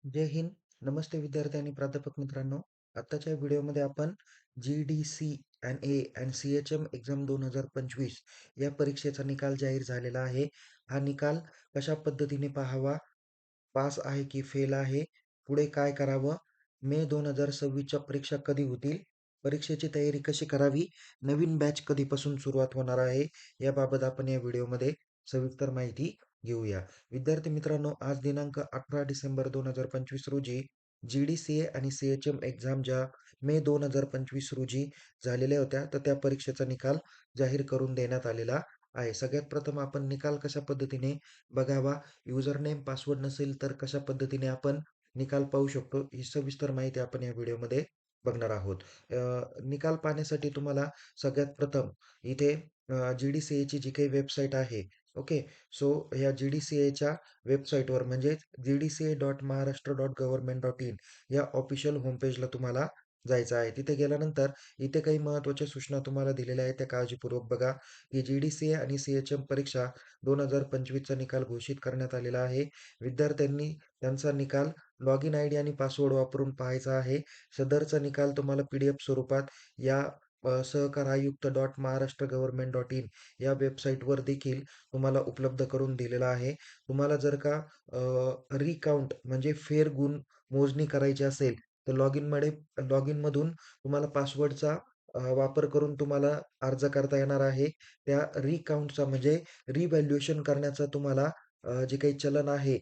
जय हिंद. नमस्ते विद्यार्थी आणि प्राध्यापक मित्रांनो. आत्ताच्या व्हिडिओमध्ये आपण GDC&A आणि CHM एक्झाम 2025 या परीक्षेचा निकाल जाहीर झालेला आहे. हा निकाल कशा पद्धतीने पाहावा, पास आहे की फेल आहे, पुढे काय करावं, मे 2026च्या परीक्षा कधी होतील, परीक्षेची तयारी कशी करावी, नवीन बॅच कधीपासून सुरुवात होणार आहे, याबाबत आपण या व्हिडिओमध्ये सविस्तर माहिती घेऊया. विद्यार्थी मित्रांनो, आज दिनांक 18 डिसेंबर 2025 रोजी GDCA आणि CHM एक्झाम ज्या मे 2025 रोजी झालेल्या होत्या, तर त्या परीक्षेचा निकाल जाहीर करून देण्यात आलेला आहे. सगळ्यात प्रथम आपण निकाल कशा पद्धतीने बघावा, युजर नेम पासवर्ड नसेल तर कशा पद्धतीने आपण निकाल पाहू शकतो, ही सविस्तर माहिती आपण या व्हिडिओमध्ये बघणार आहोत. निकाल पाहण्यासाठी तुम्हाला सगळ्यात प्रथम इथे GDCAची जी काही वेबसाईट आहे, ओके. सो ह्या GDCAच्या वेबसाईटवर म्हणजे gdca.maharashtra.government.in या ऑफिशियल होम पेजला तुम्हाला जायचं आहे. तिथे गेल्यानंतर इथे काही महत्त्वाच्या सूचना तुम्हाला दिलेल्या आहेत, त्या काळजीपूर्वक बघा. की GDCA आणि CHM परीक्षा 2025चा निकाल घोषित करण्यात आलेला आहे. विद्यार्थ्यांनी त्यांचा निकाल लॉगिन आय डी आणि पासवर्ड वापरून पाहायचा आहे. सदरचा निकाल तुम्हाला PDF स्वरूपात या सहकार आयुक्त dot Maharashtra government dot in या वेबसाईटवर देखील तुम्हाला उपलब्ध करून दिलेला आहे. तुम्हाला जर का रिकाउंट म्हणजे फेरगुण मोजणी करायची असेल, तर लॉगिनमधून तुम्हाला पासवर्डचा वापर करून तुम्हाला अर्ज करता येणार आहे. त्या रिकाउंटचा म्हणजे रिव्हॅल्युएशन करण्याचा तुम्हाला जे काही चलन आहे,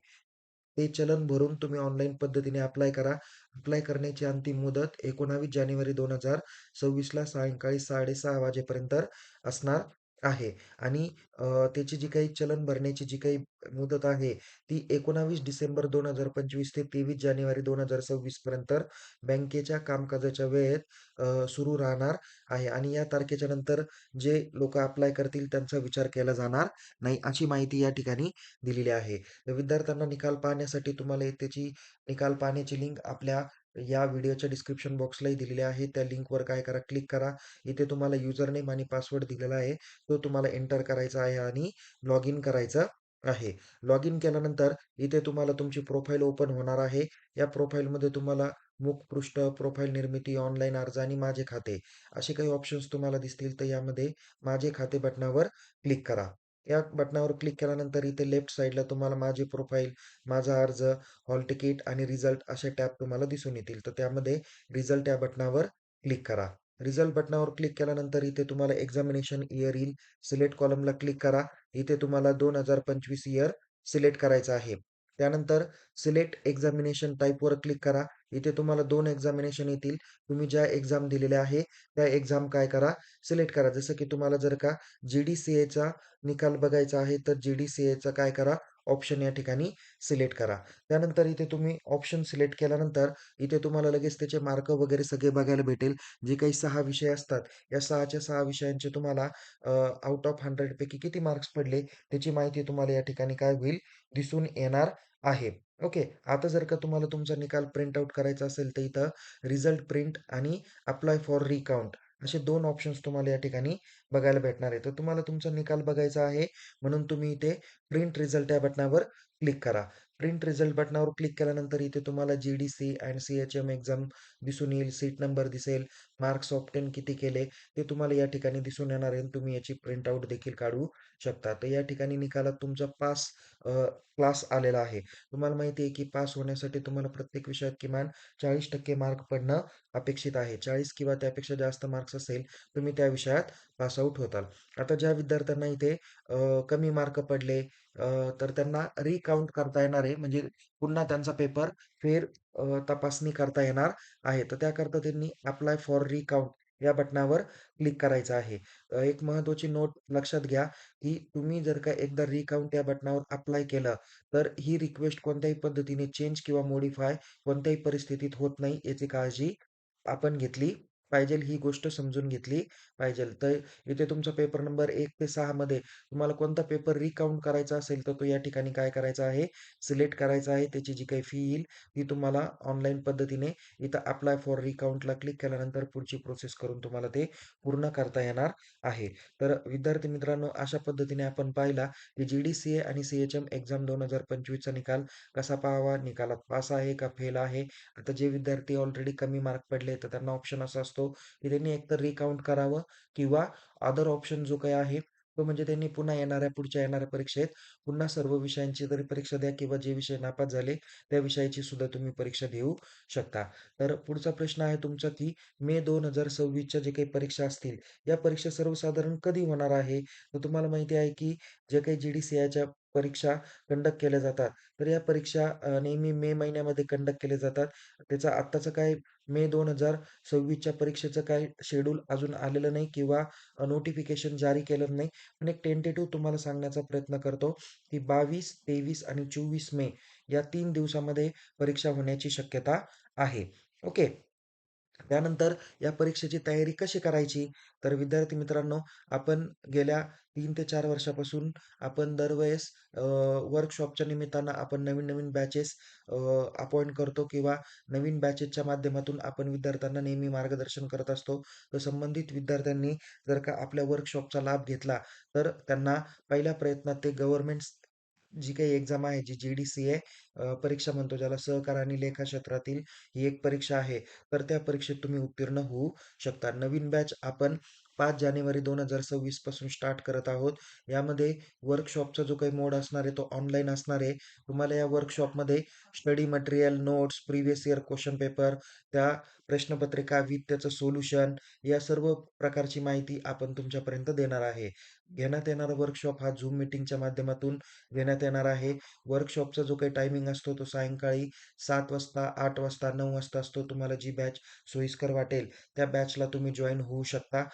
ते चलन भरून तुम्ही ऑनलाईन पद्धतीने अप्लाय करा. अप्लाय करण्याची अंतिम मुदत 19 जानेवारी 2026ला सायंकाळी 6:30 वाजेपर्यंत असणार आहे. आणि त्याची जी काही चलन भरण्याची जी काही मुदत आहे, ती 19 डिसेंबर 2025 ते 23 जानेवारी 2026 पर्यंत बँकेच्या कामकाजाच्या वेळेत सुरू राहणार आहे. आणि या तारखेच्या नंतर जे लोकं अप्लाय करतील त्यांचा विचार केला जाणार नाही, अशी माहिती या ठिकाणी दिलेली आहे. तर विद्यार्थ्यांना निकाल पाहण्यासाठी तुम्हाला त्याची निकाल पाहण्याची लिंक आपल्या या व्हिडिओच्या डिस्क्रिप्शन बॉक्सलाही दिलेली आहे. त्या लिंकवर काय करा, क्लिक करा. इथे तुम्हाला युजर नेम आणि पासवर्ड दिलेला आहे, तो तुम्हाला एंटर करायचा आहे आणि लॉग इन करायचं आहे. लॉग इन केल्यानंतर इथे तुम्हाला तुमची प्रोफाईल ओपन होणार आहे. या प्रोफाईलमध्ये तुम्हाला मुखपृष्ठ, प्रोफाईल निर्मिती, ऑनलाईन अर्ज आणि माझे खाते असे काही ऑप्शन्स तुम्हाला दिसतील. तर यामध्ये माझे खाते बटनावर क्लिक करा. या बटनावर क्लिक केल्यानंतर इथे लेफ्ट साईडला तुम्हाला माझी प्रोफाईल, माझा अर्ज, हॉल तिकीट आणि रिझल्ट असे टॅब तुम्हाला दिसून येतील. तर त्यामध्ये रिझल्ट या बटनावर क्लिक करा. रिझल्ट बटनावर क्लिक केल्यानंतर इथे तुम्हाला एक्झामिनेशन इयर येईल. सिलेक्ट कॉलमला क्लिक करा. इथे तुम्हाला 2025 इयर सिलेक्ट करायचं आहे. त्यानंतर सिलेक्ट एक्झामिनेशन टाइपवर क्लिक करा. इथे तुम्हाला 2 एक्झामिनेशन येतील. तुम्ही ज्या एक्झाम दिलेल्या आहे, त्या एक्झाम काय करा, सिलेक्ट करा. जसं की तुम्हाला जर का GDCAचा निकाल बघायचा आहे, तर GDCAचा काय करा, ऑप्शन या ठिकाणी सिलेक्ट करा. त्यानंतर इथे तुम्ही ऑप्शन सिलेक्ट केल्यानंतर इथे तुम्हाला लगेच त्याचे मार्क वगैरे सगळे बघायला भेटेल. जे काही 6 विषय असतात, या 6च्या 6 विषयांचे तुम्हाला आउट ऑफ 100 पैकी किती मार्क्स पडले, त्याची माहिती तुम्हाला या ठिकाणी काय होईल, दिसून येणार आहे. ओके. आता जर का तुम्हाला तुमचा निकाल प्रिंट आउट करायचा असेल, तर इथं रिझल्ट प्रिंट आणि अप्लाय फॉर रिकाउंट असे 2 ऑप्शन्स तुम्हाला या ठिकाणी बघायला भेटणार आहे. तर तुम्हाला तुमचा निकाल बघायचा आहे, म्हणून तुम्ही इथे प्रिंट रिझल्ट या बटनावर क्लिक करा. प्रिंट रिझल्ट बटनावर क्लिक केल्यानंतर इथे तुम्हाला GDC आणि CHM एक्झाम दिसून येईल. सीट नंबर दिसेल, मार्क्स ऑब्टेन किती केले, ते तुम्हाला या ठिकाणी दिसून येणार आहे आणि तुम्ही याची प्रिंट आउट देखील काढू शकता. तर या ठिकाणी निकालात तुमचा पास क्लास आलेला आहे. तुम्हाला माहिती आहे की पास होण्यासाठी तुम्हाला प्रत्येक विषयात किमान 40% मार्क पडणं अपेक्षित आहे. 40 किंवा त्यापेक्षा जास्त मार्क्स असेल, तुम्ही त्या विषयात पास आउट होताल. आता ज्या विद्यार्थ्यांना इथे कमी मार्क पडले, तर त्यांना रिकाउंट करता येणार आहे. म्हणजे पुन्हा त्यांचा पेपर फेर तपासणी करता येणार आहे. तर त्याकरता त्यांनी अप्लाय फॉर रिकाउंट या बटनावर क्लिक करायचं आहे. एक महत्त्वाची नोट लक्षात घ्या, की तुम्ही जर का एकदा रिकाउंट या बटनावर अप्लाय केलं, तर ही रिक्वेस्ट कोणत्याही पद्धतीने चेंज किंवा मॉडिफाय कोणत्याही परिस्थितीत होत नाही, याची काळजी आपण घेतली पाहिजेल ही गोष्ट समजून घेतली पाहिजेल. तर इथे तुमचा पेपर नंबर 1 ते 6 मध्ये तुम्हाला कोणता पेपर रिकाउंट करायचा असेल, तर तो या ठिकाणी काय करायचा आहे, सिलेक्ट करायचा आहे. त्याची जी काही फी येईल, ती तुम्हाला ऑनलाईन पद्धतीने इथं अप्लाय फॉर रिकाउंटला क्लिक केल्यानंतर पुढची प्रोसेस करून तुम्हाला ते पूर्ण करता येणार आहे. तर विद्यार्थी मित्रांनो, अशा पद्धतीने आपण पाहिला, की जी-डी-सी-ए आणि सी-एच-एम एक्झाम 2025 चा निकाल कसा पाहावा, निकालात पास आहे का फेल आहे. आता जे विद्यार्थी ऑलरेडी कमी मार्क पडले, तर त्यांना ऑप्शन असा असतो, की त्यांनी एकतर रिकाउंट करावं किंवा अदर ऑप्शन जो काही आहे, तो म्हणजे त्यांनी पुन्हा पुढच्या येणाऱ्या परीक्षेत पुन्हा सर्व विषयांची तरी परीक्षा द्या किंवा जे विषय नापास झाले, त्या विषयाची सुद्धा तुम्ही परीक्षा देऊ शकता. तर पुढचा प्रश्न आहे तुमचा, की मे 2026च्या जे काही परीक्षा असतील, या परीक्षा सर्वसाधारण कधी होणार आहे? तर तुम्हाला माहिती आहे, की जे काही जी-डी-सी-एच्या परीक्षा कंडक्ट केल्या जातात, तर या परीक्षा नेहमी मे महिन्यामध्ये कंडक्ट केल्या जातात. त्याचं आत्ताचं काय मे 2026च्या परीक्षेचं काही शेड्यूल अजून आलेलं नाही किंवा नोटिफिकेशन जारी केलेलं नाही. पण एक टेंटेटिव्ह तुम्हाला सांगण्याचा प्रयत्न करतो, की 22, 23 आणि 24 मे या 3 दिवसामध्ये परीक्षा होण्याची शक्यता आहे. ओके. त्यानंतर या परीक्षेची तयारी कशी करायची? तर विद्यार्थी मित्रांनो, आपण गेल्या 3 ते 4 वर्षापासून आपण दरवेळेस वर्कशॉपच्या निमित्तानं आपण नवीन-नवीन बॅचेस अपॉइंट करतो किंवा नवीन बॅचेसच्या माध्यमातून आपण विद्यार्थ्यांना नेहमी मार्गदर्शन करत असतो. तर संबंधित विद्यार्थ्यांनी जर का आपल्या वर्कशॉपचा लाभ घेतला, तर त्यांना पहिल्या प्रयत्नात ते गव्हर्नमेंट जी काही एक्झाम आहे, जी जी-डी-सी-ए परीक्षा म्हणतो, ज्याला सहकार आणि लेखा क्षेत्रातील ही एक परीक्षा आहे. तर त्या परीक्षेत तुम्ही उत्तीर्ण होऊ शकता. नवीन बॅच आपण 5 जानेवारी 2026 पासून स्टार्ट करत आहोत. यामध्ये वर्कशॉपचा जो काही मोड असणार आहे, तो ऑनलाईन असणार आहे. तुम्हाला या वर्कशॉपमध्ये study material, notes, previous year question paper, त्या प्रश्नपत्रिका विथ त्याचं सोल्युशन, या सर्व प्रकारची माहिती आपण तुमच्यापर्यंत देणार आहे. घेण्यात येणारा वर्कशॉप हा Zoom मीटिंगच्या माध्यमातून घेण्यात येणार आहे. वर्कशॉपचा जो काही टायमिंग असतो, तो सायंकाळी 7 वाजता, 8 वाजता, 9 वाजता असतो. तुम्हाला जी बॅच सोयीस्कर वाटेल, त्या बॅचला तुम्ही जॉइन होऊ शकता.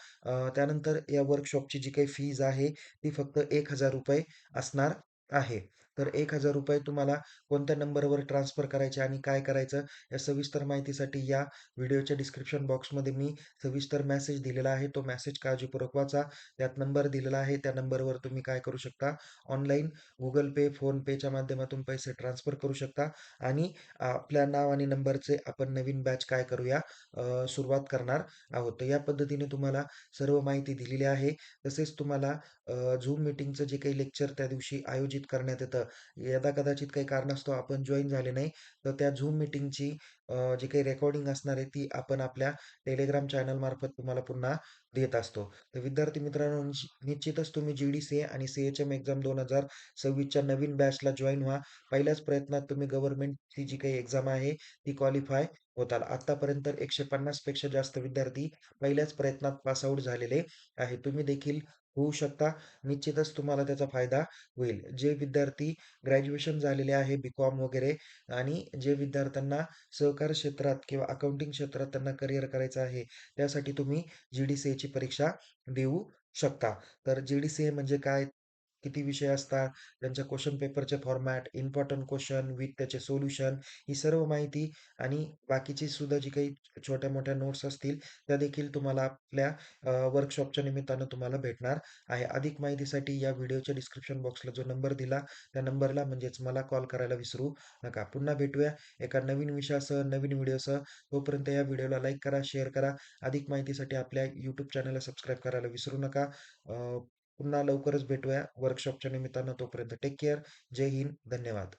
त्यानंतर या वर्कशॉपची जी काही फीज आहे, ती फक्त ₹1000 असणार आहे. तर ₹1000 तुम्हाला कोणत्या नंबरवर ट्रान्सफर करायचे आणि काय करायचं, या सविस्तर माहितीसाठी या व्हिडिओच्या डिस्क्रिप्शन बॉक्समध्ये मी सविस्तर मेसेज दिलेला आहे. तो मेसेज काळजीपूर्वक वाचा. त्यात नंबर दिलेला आहे. त्या नंबरवर तुम्ही काय करू शकता, ऑनलाईन Google Pay, PhonePeच्या माध्यमातून पैसे ट्रान्सफर करू शकता आणि आपल्या नाव आणि नंबरचे आपण नवीन बॅच काय करूया, सुरुवात करणार आहोत. तर या पद्धतीने तुम्हाला सर्व माहिती दिलेली आहे. तसेच तुम्हाला Zoom मीटिंगचं जे काही लेक्चर त्या दिवशी आयोजित करण्यात येतं, यदाकदाचित काही कारणास्तव आपण जॉइन झाले नाही, तर त्या Zoom मीटिंगची जी काही रेकॉर्डिंग असणार आहे, ती आपण आपल्या Telegram चॅनलमार्फत तुम्हाला पुन्हा देत असतो. तर विद्यार्थी मित्रांनो, निश्चितच तुम्ही जी-डी-सी-ए आणि सी-एच-एम एक्झाम 2026च्या नवीन बॅचला जॉइन व्हा. पहिल्याच प्रयत्नात तुम्ही गव्हर्नमेंटची जी काही एक्झाम आहे, ती क्वालिफाय होताल. आत्तापर्यंत 150 पेक्षा जास्त विद्यार्थी पहिल्याच प्रयत्नात पास आउट झालेले आहेत. तुम्ही देखील होऊ शकता. निश्चितच तुम्हाला त्याचा फायदा होईल. जे विद्यार्थी ग्रॅज्युएशन झालेले आहे, बी-कॉम वगैरे, आणि जे विद्यार्थ्यांना सहकार क्षेत्रात किंवा अकाउंटिंग क्षेत्रात त्यांना करिअर करायचं आहे, त्यासाठी तुम्ही जी-डी-सी-एची परीक्षा देऊ शकता. तर जी-डी-सी-ए म्हणजे काय? किती विषय असतात? त्यांच्या क्वेशन पेपरचे फॉर्मॅट, इम्पोर्टंट क्वेशन विथ त्याचे सोल्युशन, ही सर्व माहिती आणि बाकीची सुद्धा जी काही छोट्या-मोठ्या नोट्स असतील, त्या देखील तुम्हाला आपल्या वर्कशॉपच्या निमित्तानं तुम्हाला भेटणार आहे. अधिक माहितीसाठी या व्हिडिओच्या डिस्क्रिप्शन बॉक्सला जो नंबर दिला, त्या नंबरला म्हणजेच मला कॉल करायला विसरू नका. पुन्हा भेटूया एका नवीन विषयासह, नवीन व्हिडिओसह. तोपर्यंत या व्हिडिओला लाईक करा, शेअर करा. अधिक माहितीसाठी आपल्या YouTube चॅनलला सबस्क्राईब करायला विसरू नका. पुन्हा लवकरच भेटूया वर्कशॉपच्या निमित्तानं. तोपर्यंत टेक केअर. जय हिंद. धन्यवाद.